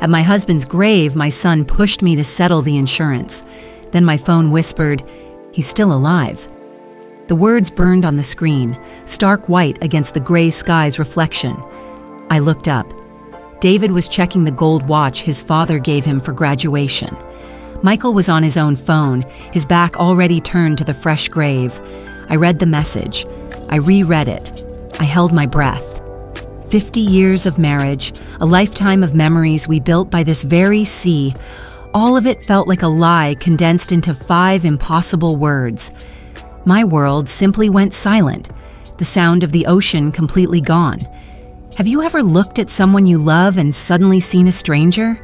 At my husband's grave, my son pushed me to settle the insurance. Then my phone whispered, "He's still alive." The words burned on the screen, stark white against the gray sky's reflection. I looked up. David was checking the gold watch his father gave him for graduation. Michael was on his own phone, his back already turned to the fresh grave. I read the message. I reread it. I held my breath. 50 years of marriage, a lifetime of memories we built by this very sea. All of it felt like a lie condensed into 5 impossible words. My world simply went silent, the sound of the ocean completely gone. Have you ever looked at someone you love and suddenly seen a stranger?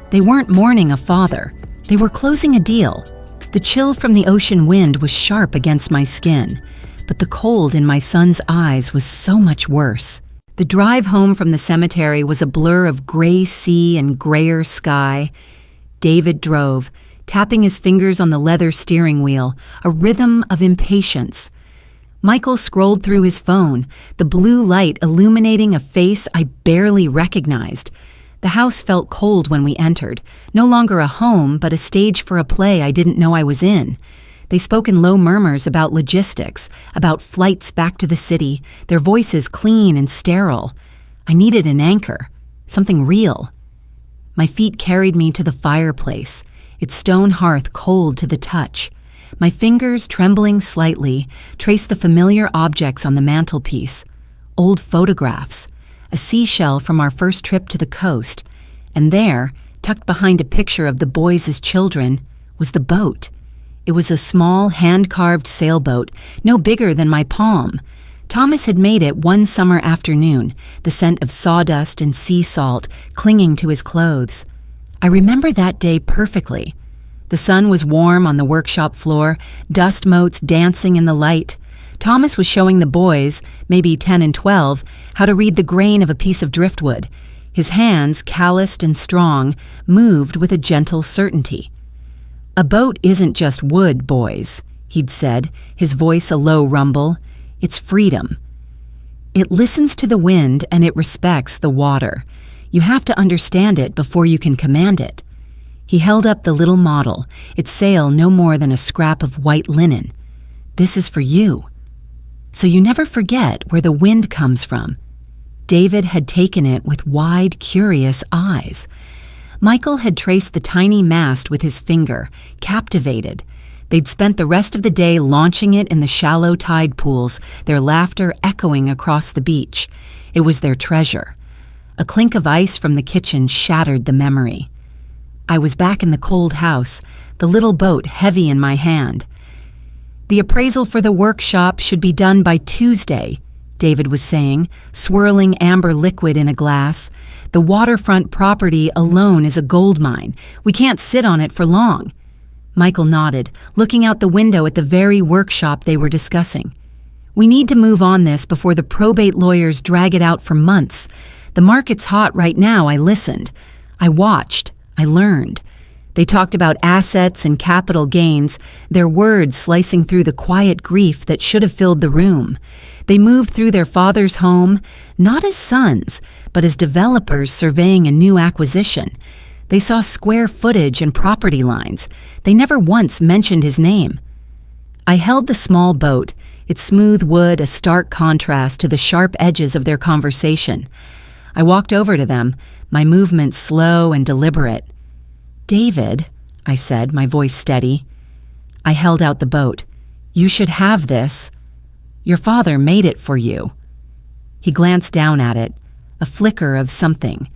They weren't mourning a father. They were closing a deal. The chill from the ocean wind was sharp against my skin, but the cold in my son's eyes was so much worse. The drive home from the cemetery was a blur of gray sea and grayer sky. David drove, tapping his fingers on the leather steering wheel, a rhythm of impatience. Michael scrolled through his phone, the blue light illuminating a face I barely recognized. The house felt cold when we entered, no longer a home, but a stage for a play I didn't know I was in. They spoke in low murmurs about logistics, about flights back to the city, their voices clean and sterile. I needed an anchor, something real. My feet carried me to the fireplace, its stone hearth cold to the touch. My fingers, trembling slightly, traced the familiar objects on the mantelpiece. Old photographs, a seashell from our first trip to the coast, and there, tucked behind a picture of the boys as children, was the boat. It was a small, hand-carved sailboat, no bigger than my palm. Thomas had made it one summer afternoon, the scent of sawdust and sea salt clinging to his clothes. I remember that day perfectly. The sun was warm on the workshop floor, dust motes dancing in the light. Thomas was showing the boys, maybe 10 and 12, how to read the grain of a piece of driftwood. His hands, calloused and strong, moved with a gentle certainty. "A boat isn't just wood, boys," he'd said, his voice a low rumble. "It's freedom. It listens to the wind and it respects the water. You have to understand it before you can command it." He held up the little model, its sail no more than a scrap of white linen. "This is for you. So you never forget where the wind comes from." David had taken it with wide, curious eyes. Michael had traced the tiny mast with his finger, captivated. They'd spent the rest of the day launching it in the shallow tide pools, their laughter echoing across the beach. It was their treasure. A clink of ice from the kitchen shattered the memory. I was back in the cold house, the little boat heavy in my hand. "The appraisal for the workshop should be done by Tuesday," David was saying, swirling amber liquid in a glass. "The waterfront property alone is a gold mine. We can't sit on it for long." Michael nodded, looking out the window at the very workshop they were discussing. "We need to move on this before the probate lawyers drag it out for months. The market's hot right now." I listened. I watched. I learned. They talked about assets and capital gains, their words slicing through the quiet grief that should have filled the room. They moved through their father's home, not as sons, but as developers surveying a new acquisition. They saw square footage and property lines. They never once mentioned his name. I held the small boat, its smooth wood a stark contrast to the sharp edges of their conversation. I walked over to them, my movements slow and deliberate. "David," I said, my voice steady. I held out the boat. "You should have this. Your father made it for you." He glanced down at it, a flicker of something.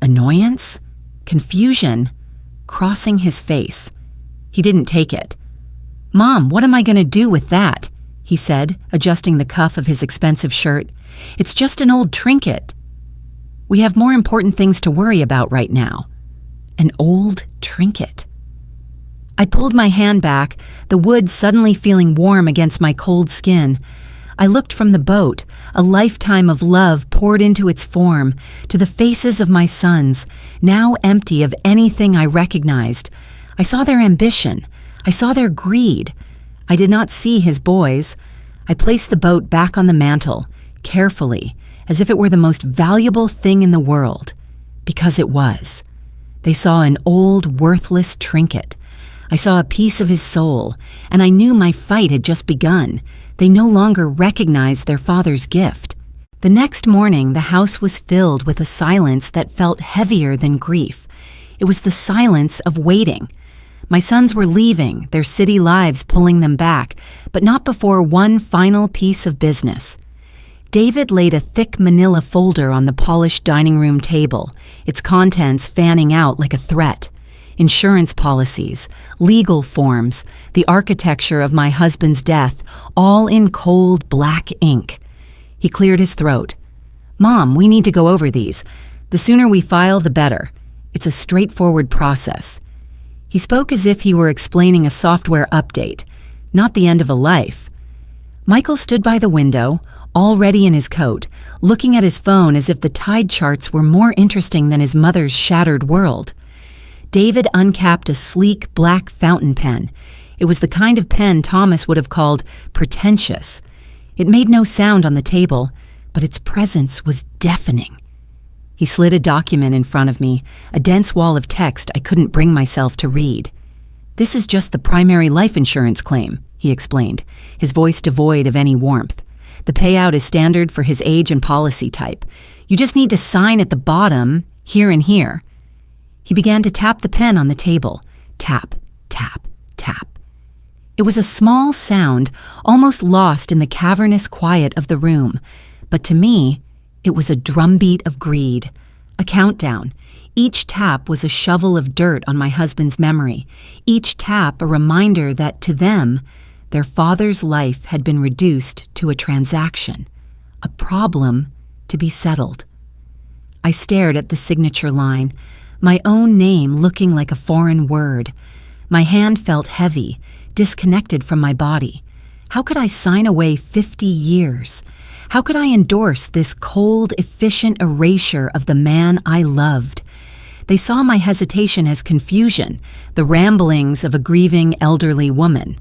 Annoyance? Confusion? Crossing his face. He didn't take it. "Mom, what am I going to do with that?" he said, adjusting the cuff of his expensive shirt. "It's just an old trinket. We have more important things to worry about right now." An old trinket. I pulled my hand back, the wood suddenly feeling warm against my cold skin. I looked from the boat, a lifetime of love poured into its form, to the faces of my sons, now empty of anything I recognized. I saw their ambition. I saw their greed. I did not see his boys. I placed the boat back on the mantel, carefully, as if it were the most valuable thing in the world, because it was. They saw an old, worthless trinket. I saw a piece of his soul, and I knew my fight had just begun. They no longer recognized their father's gift. The next morning, the house was filled with a silence that felt heavier than grief. It was the silence of waiting. My sons were leaving, their city lives pulling them back, but not before one final piece of business. David laid a thick manila folder on the polished dining room table, its contents fanning out like a threat. Insurance policies, legal forms, the architecture of my husband's death, all in cold black ink. He cleared his throat. "Mom, we need to go over these. The sooner we file, the better. It's a straightforward process." He spoke as if he were explaining a software update, not the end of a life. Michael stood by the window, already in his coat, looking at his phone as if the tide charts were more interesting than his mother's shattered world. David uncapped a sleek black fountain pen. It was the kind of pen Thomas would have called pretentious. It made no sound on the table, but its presence was deafening. He slid a document in front of me, a dense wall of text I couldn't bring myself to read. "This is just the primary life insurance claim," he explained, his voice devoid of any warmth. "The payout is standard for his age and policy type. You just need to sign at the bottom, here and here." He began to tap the pen on the table. Tap, tap, tap. It was a small sound, almost lost in the cavernous quiet of the room, but to me, it was a drumbeat of greed, a countdown. Each tap was a shovel of dirt on my husband's memory, each tap a reminder that to them, their father's life had been reduced to a transaction, a problem to be settled. I stared at the signature line, my own name looking like a foreign word. My hand felt heavy, disconnected from my body. How could I sign away 50 years? How could I endorse this cold, efficient erasure of the man I loved? They saw my hesitation as confusion, the ramblings of a grieving elderly woman.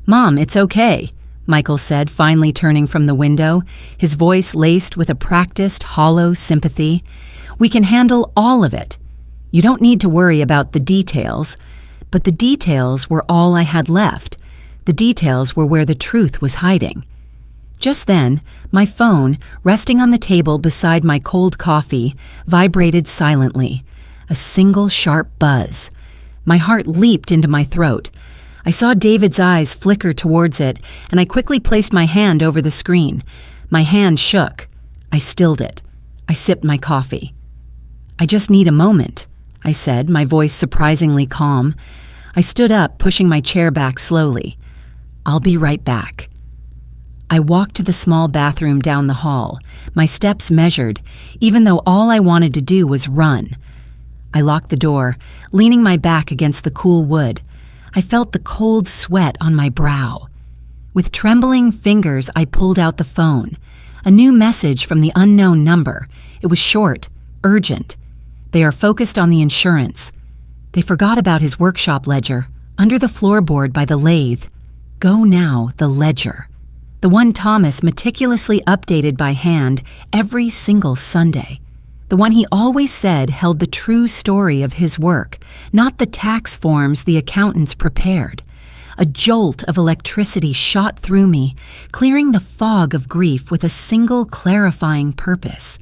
"Mom, it's okay," Michael said, finally turning from the window, his voice laced with a practiced, hollow sympathy. "We can handle all of it. You don't need to worry about the details." But the details were all I had left. The details were where the truth was hiding. Just then, my phone, resting on the table beside my cold coffee, vibrated silently. A single sharp buzz. My heart leaped into my throat. I saw David's eyes flicker towards it, and I quickly placed my hand over the screen. My hand shook. I stilled it. I sipped my coffee. "I just need a moment," I said, my voice surprisingly calm. I stood up, pushing my chair back slowly. "I'll be right back." I walked to the small bathroom down the hall, my steps measured, even though all I wanted to do was run. I locked the door, leaning my back against the cool wood. I felt the cold sweat on my brow. With trembling fingers, I pulled out the phone. A new message from the unknown number. It was short, urgent. "They are focused on the insurance." They forgot about his workshop ledger, under the floorboard by the lathe. Go now, the ledger. The one Thomas meticulously updated by hand every single Sunday. The one he always said held the true story of his work, not the tax forms the accountants prepared. A jolt of electricity shot through me, clearing the fog of grief with a single clarifying purpose.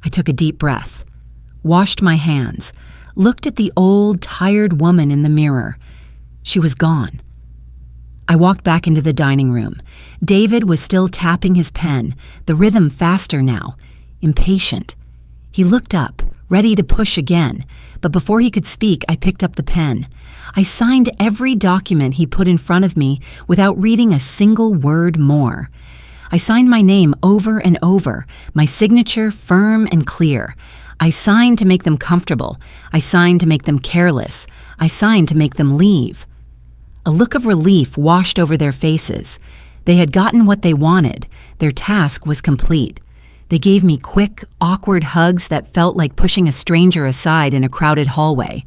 I took a deep breath, washed my hands, looked at the old, tired woman in the mirror. She was gone. I walked back into the dining room. David was still tapping his pen, the rhythm faster now, impatient. He looked up, ready to push again, but before he could speak, I picked up the pen. I signed every document he put in front of me without reading a single word more. I signed my name over and over, my signature firm and clear. I signed to make them comfortable. I signed to make them careless. I signed to make them leave. A look of relief washed over their faces. They had gotten what they wanted. Their task was complete. They gave me quick, awkward hugs that felt like pushing a stranger aside in a crowded hallway.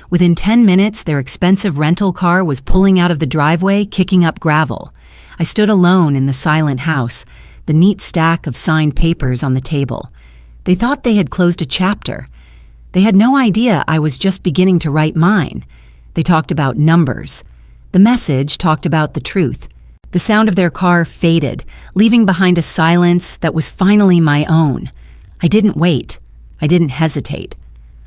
Within 10 minutes, their expensive rental car was pulling out of the driveway, kicking up gravel. I stood alone in the silent house, the neat stack of signed papers on the table. They thought they had closed a chapter. They had no idea I was just beginning to write mine. They talked about numbers. The message talked about the truth. The sound of their car faded, leaving behind a silence that was finally my own. I didn't wait. I didn't hesitate.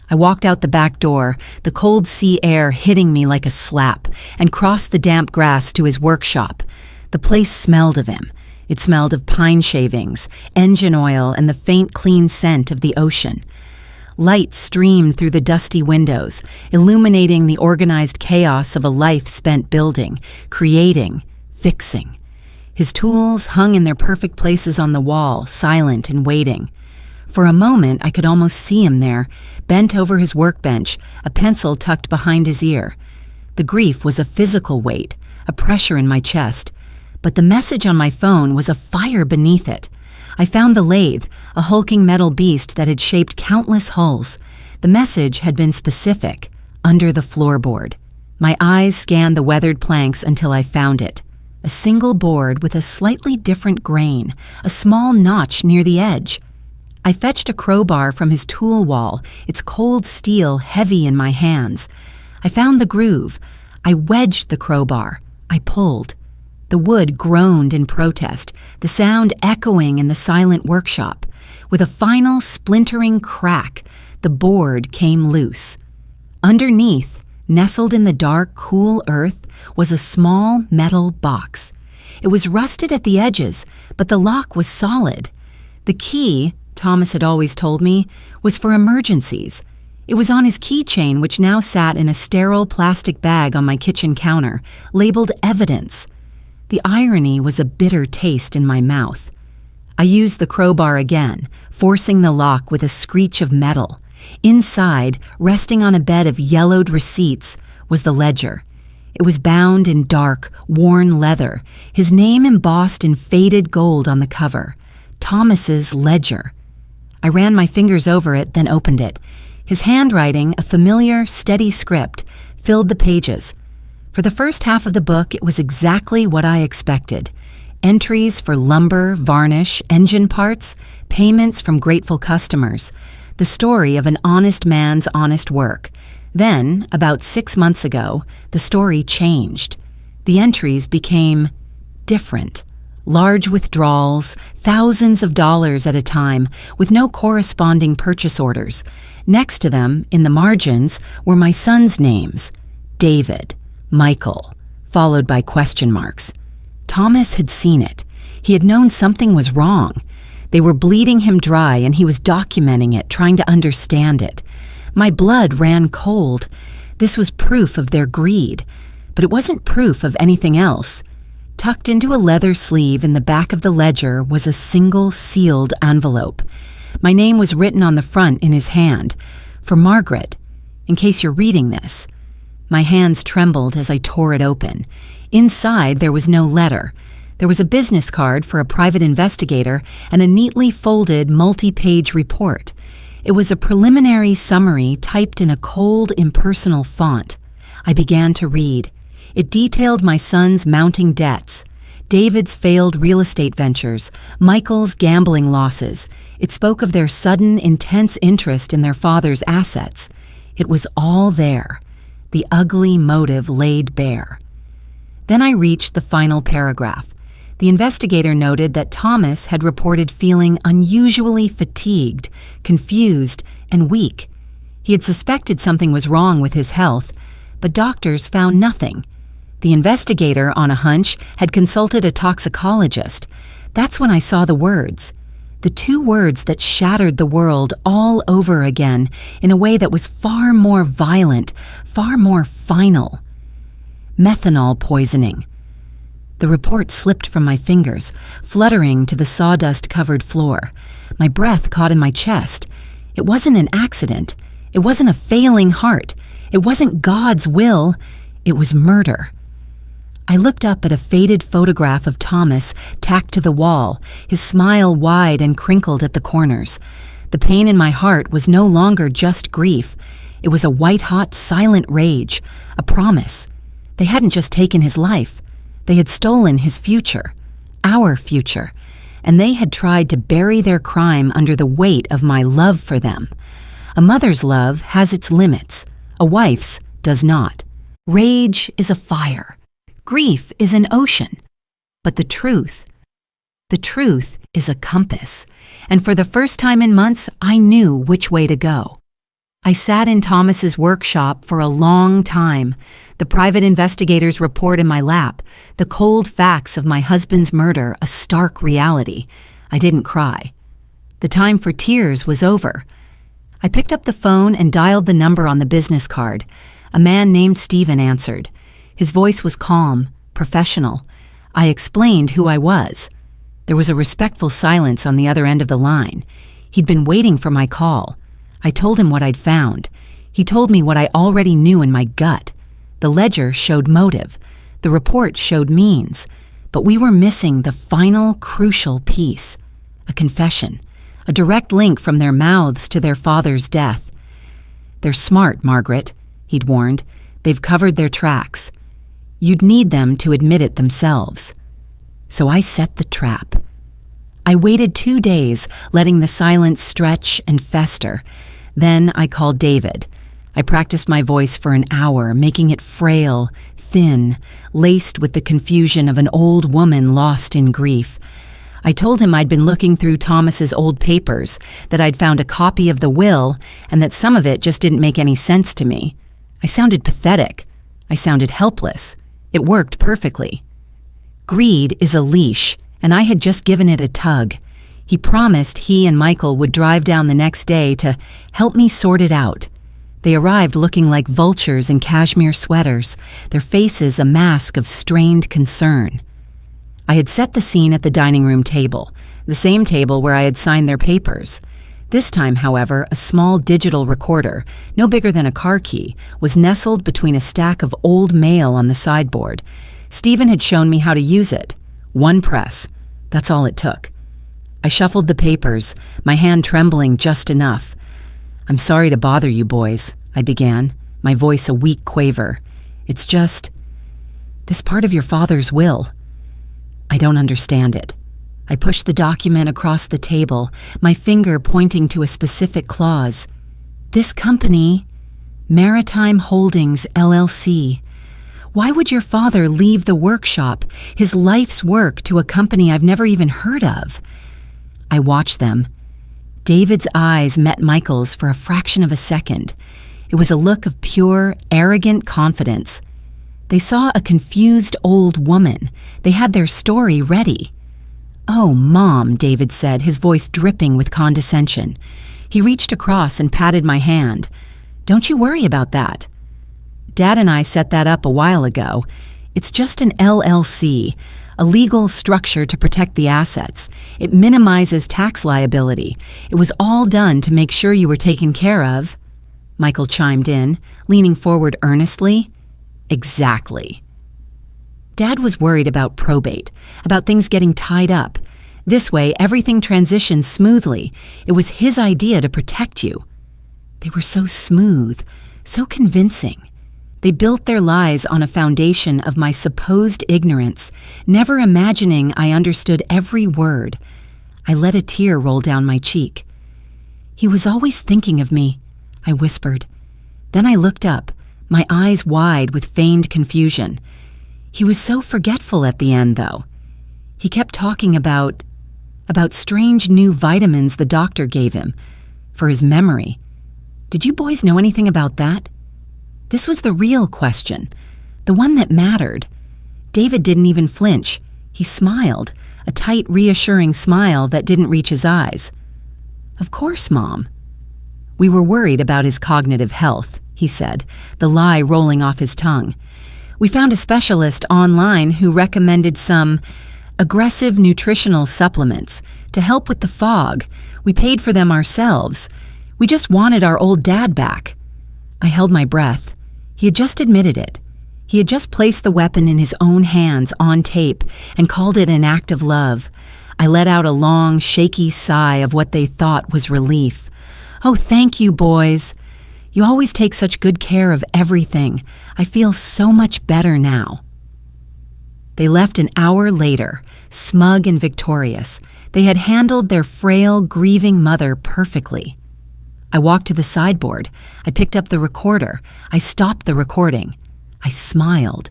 I walked out the back door, the cold sea air hitting me like a slap, and crossed the damp grass to his workshop. The place smelled of him. It smelled of pine shavings, engine oil, and the faint, clean scent of the ocean. Light streamed through the dusty windows, illuminating the organized chaos of a life spent building, creating, fixing. His tools hung in their perfect places on the wall, silent and waiting. For a moment, I could almost see him there, bent over his workbench, a pencil tucked behind his ear. The grief was a physical weight, a pressure in my chest. But the message on my phone was a fire beneath it. I found the lathe, a hulking metal beast that had shaped countless hulls. The message had been specific, under the floorboard. My eyes scanned the weathered planks until I found it. A single board with a slightly different grain, a small notch near the edge. I fetched a crowbar from his tool wall, its cold steel heavy in my hands. I found the groove. I wedged the crowbar. I pulled. The wood groaned in protest, the sound echoing in the silent workshop. With a final splintering crack, the board came loose. Underneath, nestled in the dark, cool earth, was a small metal box. It was rusted at the edges, but the lock was solid. The key, Thomas had always told me, was for emergencies. It was on his keychain, which now sat in a sterile plastic bag on my kitchen counter, labeled evidence. The irony was a bitter taste in my mouth. I used the crowbar again, forcing the lock with a screech of metal. Inside, resting on a bed of yellowed receipts, was the ledger. It was bound in dark, worn leather, his name embossed in faded gold on the cover. Thomas's ledger. I ran my fingers over it, then opened it. His handwriting, a familiar, steady script, filled the pages. For the first half of the book, it was exactly what I expected. Entries for lumber, varnish, engine parts, payments from grateful customers. The story of an honest man's honest work. Then, about 6 months ago, the story changed. The entries became different. Large withdrawals, thousands of dollars at a time, with no corresponding purchase orders. Next to them, in the margins, were my sons' names. David. Michael, followed by question marks. Thomas had seen it. He had known something was wrong. They were bleeding him dry, and he was documenting it, trying to understand it. My blood ran cold. This was proof of their greed, but it wasn't proof of anything else. Tucked into a leather sleeve in the back of the ledger was a single sealed envelope. My name was written on the front in his hand, for Margaret, in case you're reading this. My hands trembled as I tore it open. Inside, there was no letter. There was a business card for a private investigator and a neatly folded multi-page report. It was a preliminary summary typed in a cold, impersonal font. I began to read. It detailed my son's mounting debts, David's failed real estate ventures, Michael's gambling losses. It spoke of their sudden, intense interest in their father's assets. It was all there. The ugly motive laid bare. Then I reached the final paragraph. The investigator noted that Thomas had reported feeling unusually fatigued, confused, and weak. He had suspected something was wrong with his health, but doctors found nothing. The investigator, on a hunch, had consulted a toxicologist. That's when I saw the words. The two words that shattered the world all over again in a way that was far more violent, far more final. Methanol poisoning. The report slipped from my fingers, fluttering to the sawdust-covered floor. My breath caught in my chest. It wasn't an accident. It wasn't a failing heart. It wasn't God's will. It was murder. I looked up at a faded photograph of Thomas tacked to the wall, his smile wide and crinkled at the corners. The pain in my heart was no longer just grief. It was a white-hot, silent rage, a promise. They hadn't just taken his life. They had stolen his future, our future, and they had tried to bury their crime under the weight of my love for them. A mother's love has its limits. A wife's does not. Rage is a fire. Grief is an ocean. But the truth is a compass. And for the first time in months, I knew which way to go. I sat in Thomas's workshop for a long time, the private investigator's report in my lap, the cold facts of my husband's murder a stark reality. I didn't cry. The time for tears was over. I picked up the phone and dialed the number on the business card. A man named Stephen answered. His voice was calm, professional. I explained who I was. There was a respectful silence on the other end of the line. He'd been waiting for my call. I told him what I'd found. He told me what I already knew in my gut. The ledger showed motive. The report showed means. But we were missing the final, crucial piece. A confession. A direct link from their mouths to their father's death. "They're smart, Margaret," he'd warned. "They've covered their tracks. You'd need them to admit it themselves." So I set the trap. I waited 2 days, letting the silence stretch and fester. Then I called David. I practiced my voice for an hour, making it frail, thin, laced with the confusion of an old woman lost in grief. I told him I'd been looking through Thomas's old papers, that I'd found a copy of the will, and that some of it just didn't make any sense to me. I sounded pathetic. I sounded helpless. It worked perfectly. Greed is a leash, and I had just given it a tug. He promised he and Michael would drive down the next day to help me sort it out. They arrived looking like vultures in cashmere sweaters, their faces a mask of strained concern. I had set the scene at the dining room table, the same table where I had signed their papers. This time, however, a small digital recorder, no bigger than a car key, was nestled between a stack of old mail on the sideboard. Stephen had shown me how to use it. One press. That's all it took. I shuffled the papers, my hand trembling just enough. "I'm sorry to bother you boys," I began, my voice a weak quaver. "It's just this part of your father's will. I don't understand it." I pushed the document across the table, my finger pointing to a specific clause. "This company, Maritime Holdings, LLC. Why would your father leave the workshop, his life's work, to a company I've never even heard of?" I watched them. David's eyes met Michael's for a fraction of a second. It was a look of pure, arrogant confidence. They saw a confused old woman. They had their story ready. "Oh, Mom," David said, his voice dripping with condescension. He reached across and patted my hand. "Don't you worry about that. Dad and I set that up a while ago. It's just an LLC, a legal structure to protect the assets. It minimizes tax liability. It was all done to make sure you were taken care of." Michael chimed in, leaning forward earnestly. "Exactly." Dad was worried about probate, about things getting tied up. This way, everything transitioned smoothly. It was his idea to protect you. They were so smooth, so convincing. They built their lies on a foundation of my supposed ignorance, never imagining I understood every word. I let a tear roll down my cheek. "He was always thinking of me," I whispered. Then I looked up, my eyes wide with feigned confusion. He was so forgetful at the end, though. He kept talking about strange new vitamins the doctor gave him for his memory. Did you boys know anything about that? This was the real question, the one that mattered. David didn't even flinch. He smiled, a tight, reassuring smile that didn't reach his eyes. "Of course, Mom." "We were worried about his cognitive health," he said, the lie rolling off his tongue. "We found a specialist online who recommended some aggressive nutritional supplements to help with the fog. We paid for them ourselves. We just wanted our old dad back." I held my breath. He had just admitted it. He had just placed the weapon in his own hands on tape and called it an act of love. I let out a long, shaky sigh of what they thought was relief. "Oh, thank you, boys. You always take such good care of everything. I feel so much better now." They left an hour later, smug and victorious. They had handled their frail, grieving mother perfectly. I walked to the sideboard. I picked up the recorder. I stopped the recording. I smiled.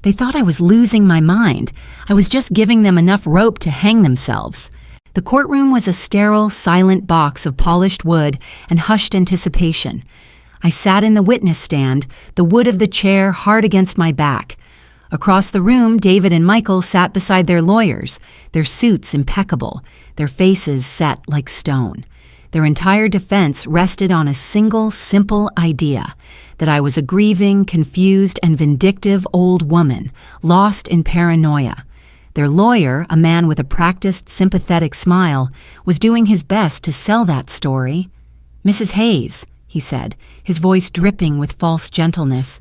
They thought I was losing my mind. I was just giving them enough rope to hang themselves. The courtroom was a sterile, silent box of polished wood and hushed anticipation. I sat in the witness stand, the wood of the chair hard against my back. Across the room, David and Michael sat beside their lawyers, their suits impeccable, their faces set like stone. Their entire defense rested on a single, simple idea, that I was a grieving, confused, and vindictive old woman, lost in paranoia. Their lawyer, a man with a practiced, sympathetic smile, was doing his best to sell that story. "Mrs. Hayes," he said, his voice dripping with false gentleness,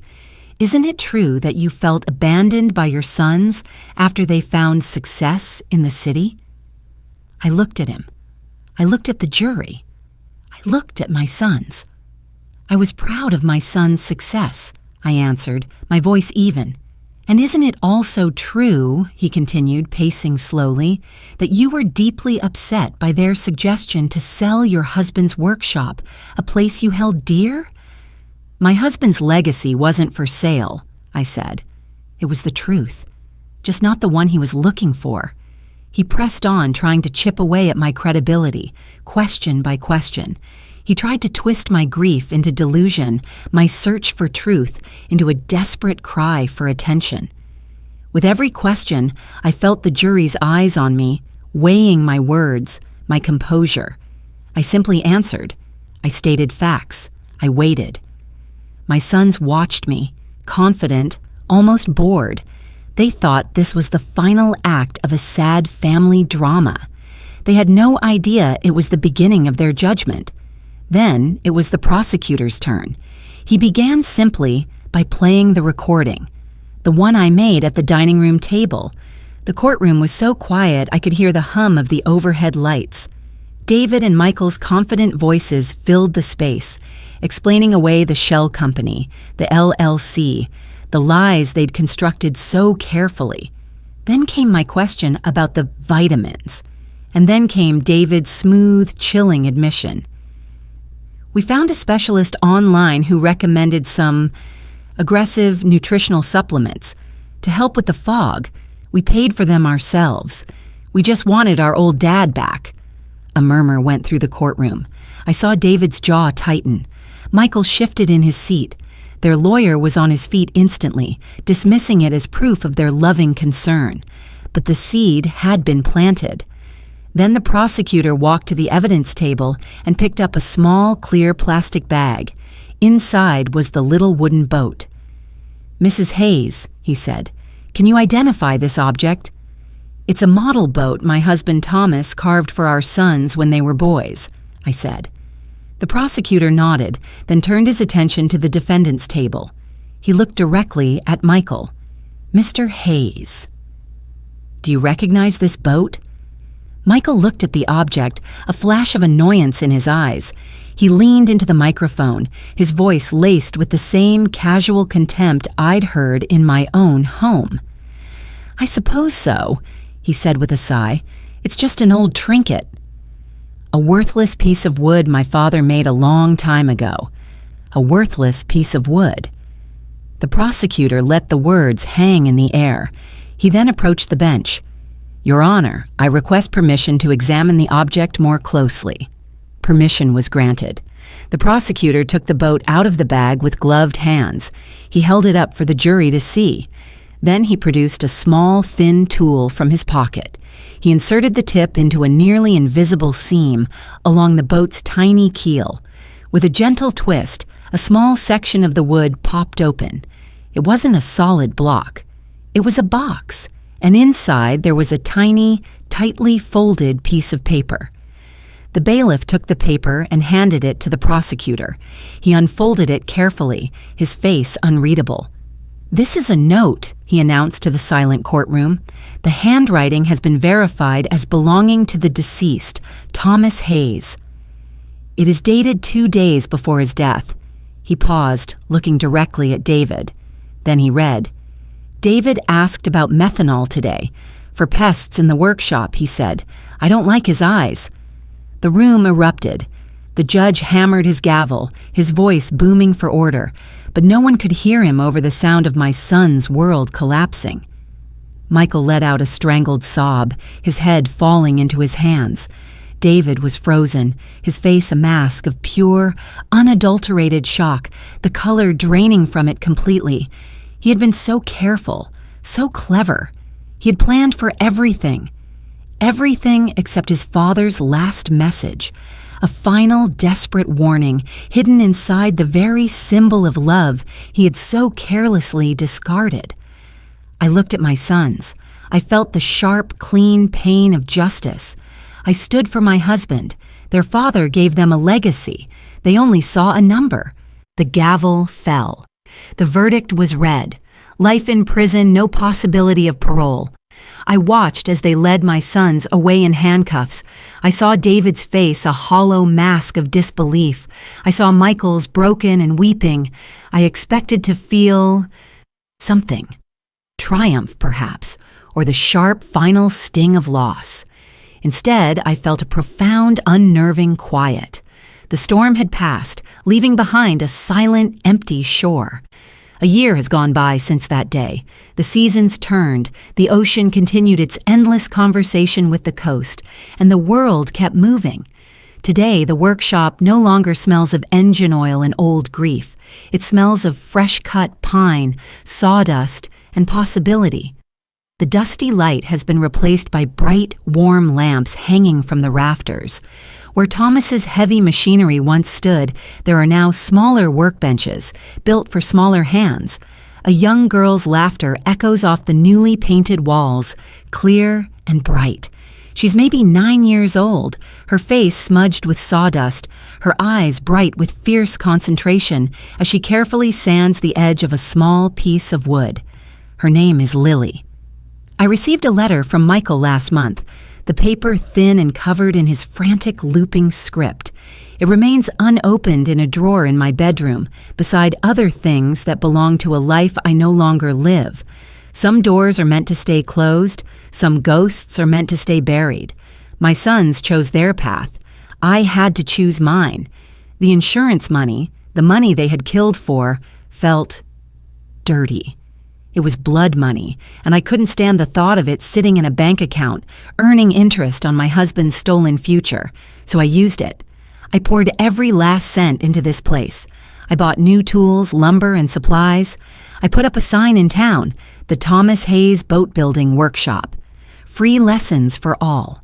"isn't it true that you felt abandoned by your sons after they found success in the city?" I looked at him. I looked at the jury. I looked at my sons. "I was proud of my son's success," I answered, my voice even. "And isn't it also true," he continued, pacing slowly, "that you were deeply upset by their suggestion to sell your husband's workshop, a place you held dear?" "My husband's legacy wasn't for sale," I said. It was the truth, just not the one he was looking for. He pressed on, trying to chip away at my credibility, question by question. He tried to twist my grief into delusion, my search for truth into a desperate cry for attention. With every question, I felt the jury's eyes on me, weighing my words, my composure. I simply answered. I stated facts. I waited. My sons watched me, confident, almost bored. They thought this was the final act of a sad family drama. They had no idea it was the beginning of their judgment. Then it was the prosecutor's turn. He began simply by playing the recording, the one I made at the dining room table. The courtroom was so quiet I could hear the hum of the overhead lights. David and Michael's confident voices filled the space, explaining away the shell company, the LLC, the lies they'd constructed so carefully. Then came my question about the vitamins. And then came David's smooth, chilling admission. "We found a specialist online who recommended some aggressive nutritional supplements to help with the fog. We paid for them ourselves. We just wanted our old dad back." A murmur went through the courtroom. I saw David's jaw tighten. Michael shifted in his seat. Their lawyer was on his feet instantly, dismissing it as proof of their loving concern. But the seed had been planted. Then the prosecutor walked to the evidence table and picked up a small, clear plastic bag. Inside was the little wooden boat. "Mrs. Hayes," he said, "can you identify this object?" "It's a model boat my husband Thomas carved for our sons when they were boys," I said. The prosecutor nodded, then turned his attention to the defendant's table. He looked directly at Michael. "Mr. Hayes, do you recognize this boat?" Michael looked at the object, a flash of annoyance in his eyes. He leaned into the microphone, his voice laced with the same casual contempt I'd heard in my own home. "I suppose so," he said with a sigh. "It's just an old trinket. A worthless piece of wood my father made a long time ago. A worthless piece of wood." The prosecutor let the words hang in the air. He then approached the bench. "Your Honor, I request permission to examine the object more closely." Permission was granted. The prosecutor took the boat out of the bag with gloved hands. He held it up for the jury to see. Then he produced a small, thin tool from his pocket. He inserted the tip into a nearly invisible seam along the boat's tiny keel. With a gentle twist, a small section of the wood popped open. It wasn't a solid block. It was a box, and inside there was a tiny, tightly folded piece of paper. The bailiff took the paper and handed it to the prosecutor. He unfolded it carefully, his face unreadable. "This is a note," he announced to the silent courtroom. "The handwriting has been verified as belonging to the deceased, Thomas Hayes. It is dated 2 days before his death." He paused, looking directly at David. Then he read, "David asked about methanol today. For pests in the workshop," he said. "I don't like his eyes." The room erupted. The judge hammered his gavel, his voice booming for order, but no one could hear him over the sound of my son's world collapsing. Michael let out a strangled sob, his head falling into his hands. David was frozen, his face a mask of pure, unadulterated shock, the color draining from it completely. He had been so careful, so clever. He had planned for everything. Everything except his father's last message, a final desperate warning hidden inside the very symbol of love he had so carelessly discarded. I looked at my sons. I felt the sharp, clean pain of justice. I stood for my husband. Their father gave them a legacy. They only saw a number. The gavel fell. The verdict was read. Life in prison, no possibility of parole. I watched as they led my sons away in handcuffs. I saw David's face, a hollow mask of disbelief. I saw Michael's broken and weeping. I expected to feel something. Triumph, perhaps, or the sharp final sting of loss. Instead, I felt a profound, unnerving quiet. The storm had passed, leaving behind a silent, empty shore. A year has gone by since that day. The seasons turned, the ocean continued its endless conversation with the coast, and the world kept moving. Today, the workshop no longer smells of engine oil and old grief. It smells of fresh-cut pine, sawdust, and possibility. The dusty light has been replaced by bright, warm lamps hanging from the rafters. Where Thomas's heavy machinery once stood, there are now smaller workbenches, built for smaller hands. A young girl's laughter echoes off the newly painted walls, clear and bright. She's maybe 9 years old, her face smudged with sawdust, her eyes bright with fierce concentration as she carefully sands the edge of a small piece of wood. Her name is Lily. I received a letter from Michael last month, the paper thin and covered in his frantic looping script. It remains unopened in a drawer in my bedroom, beside other things that belong to a life I no longer live. Some doors are meant to stay closed, some ghosts are meant to stay buried. My sons chose their path. I had to choose mine. The insurance money, the money they had killed for, felt dirty. It was blood money, and I couldn't stand the thought of it sitting in a bank account, earning interest on my husband's stolen future, so I used it. I poured every last cent into this place. I bought new tools, lumber, and supplies. I put up a sign in town, the Thomas Hayes Boat Building Workshop. Free lessons for all.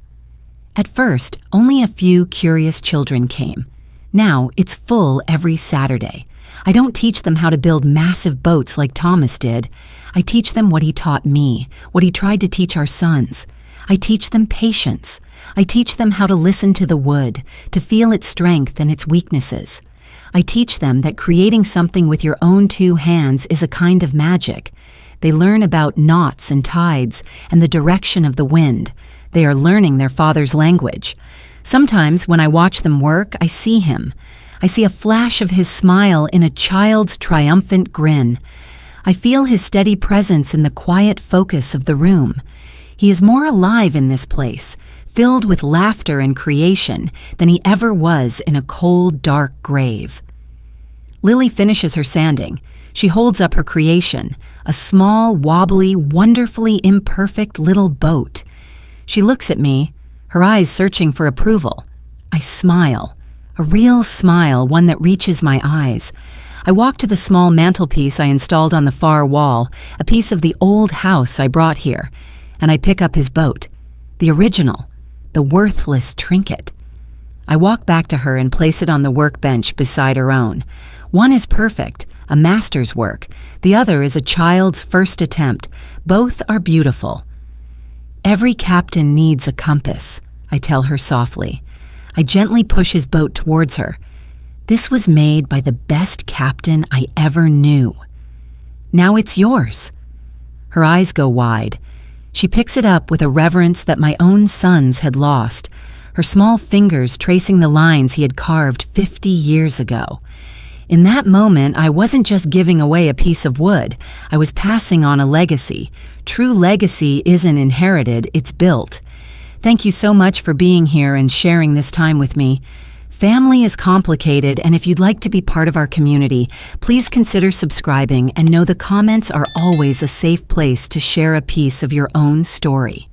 At first, only a few curious children came. Now, it's full every Saturday. I don't teach them how to build massive boats like Thomas did. I teach them what he taught me, what he tried to teach our sons. I teach them patience. I teach them how to listen to the wood, to feel its strength and its weaknesses. I teach them that creating something with your own 2 hands is a kind of magic. They learn about knots and tides and the direction of the wind. They are learning their father's language. Sometimes when I watch them work, I see him. I see a flash of his smile in a child's triumphant grin. I feel his steady presence in the quiet focus of the room. He is more alive in this place, filled with laughter and creation, than he ever was in a cold, dark grave. Lily finishes her sanding. She holds up her creation, a small, wobbly, wonderfully imperfect little boat. She looks at me, her eyes searching for approval. I smile. A real smile, one that reaches my eyes. I walk to the small mantelpiece I installed on the far wall, a piece of the old house I brought here, and I pick up his boat, the original, the worthless trinket. I walk back to her and place it on the workbench beside her own. One is perfect, a master's work. The other is a child's first attempt. Both are beautiful. Every captain needs a compass, I tell her softly. I gently push his boat towards her. This was made by the best captain I ever knew. Now it's yours. Her eyes go wide. She picks it up with a reverence that my own sons had lost, her small fingers tracing the lines he had carved 50 years ago. In that moment, I wasn't just giving away a piece of wood. I was passing on a legacy. True legacy isn't inherited, it's built. Thank you so much for being here and sharing this time with me. Family is complicated, and if you'd like to be part of our community, please consider subscribing and know the comments are always a safe place to share a piece of your own story.